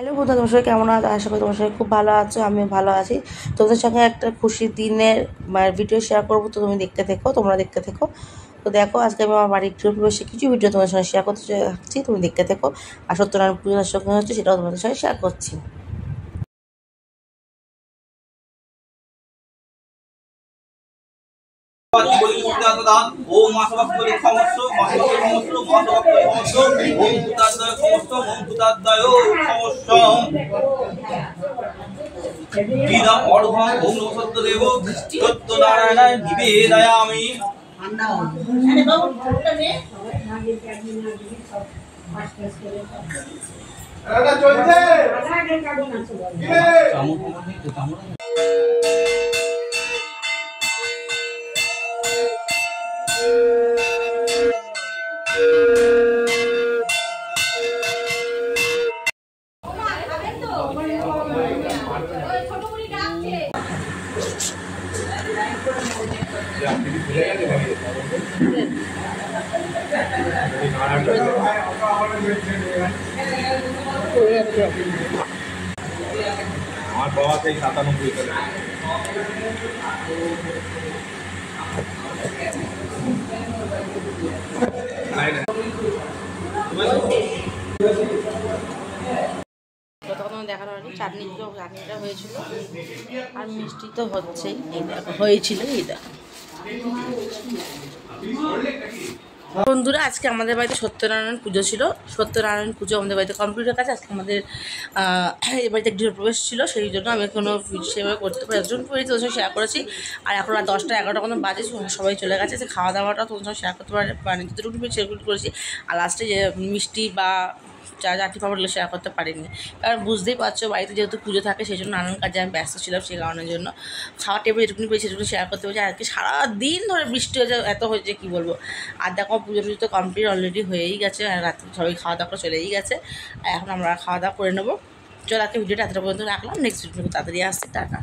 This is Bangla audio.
হ্যালো বন্ধুরা, তোমার সবাই কেমন আছো? আশা করি তোমার সবাই খুব ভালো আছো, আমিও ভালো আছি। তোমাদের সঙ্গে একটা খুশির দিনের ভিডিও শেয়ার করবো, তো তুমি দেখতে থেকো, তোমরা দেখতে থেকো। তো দেখো, আজকে আমি আমার বাড়ির গৃহপ্রবেশে কিছু ভিডিও তোমাদের সঙ্গে শেয়ার করতে চাচ্ছি, তুমি দেখতে থেকো। আর সত্যনারায়ণ পুজোর সঙ্গে হচ্ছে, সেটাও তোমাদের সঙ্গে শেয়ার করছি। সত্যনারায়ণায় নিবেদয়ামি। আমার বাবা সেই 97 সালে। তখন দেখানো হয়নি, চাটনিটা হয়েছিল আর মিষ্টি তো হচ্ছেই। এই দেখো হয়েছিল, এই দেখো বন্ধুরা, আজকে আমাদের বাড়িতে সত্যনারায়ণ পুজো ছিল। সত্যনারায়ণ পুজো আমাদের বাড়িতে কমপ্লিটের কাছে। আজকে আমাদের এই বাড়িতে গৃহপ্রবেশ ছিল, সেই জন্য আমি কোনো সেভাবে করতে পারি একজন পেরেছি, তোর সঙ্গে শেয়ার করেছি। আর এখন আর 10টা 11টার মতো বাজে, সবাই চলে গেছে। যে খাওয়া দাওয়াটা তোর সঙ্গে শেয়ার করতে পারিনি, যেটুকু সেগুলো করেছি। আর লাস্টে যে মিষ্টি বা চাটনি পাপড়গুলো শেয়ার করতে পারিনি, কারণ বুঝতেই পারছো বাড়িতে যেহেতু পুজো থাকে, সেই জন্য নানান কাজে আমি ব্যস্ত ছিলাম। সেই কারণের জন্য খাওয়ার টেবিল যেটুকুনি পেয়েছি সেটুকু শেয়ার করতে পেরেছি। আজকে সারাদিন ধরে বৃষ্টি হয়েছে, এত হয়েছে কী বলবো। আর দেখো, পুজো তো কমপ্লিট অলরেডি হয়েই গেছে, আর রাত্রে সবাই খাওয়া দাওয়া করে চলেই গেছে। আর এখন আমরা খাওয়া দাওয়া করে নেবো। চলো, আজকে ভিডিওটা এতটা পর্যন্ত রাখলাম, নেক্সট ভিডিও তাড়াতাড়ি আসছে, টাটা।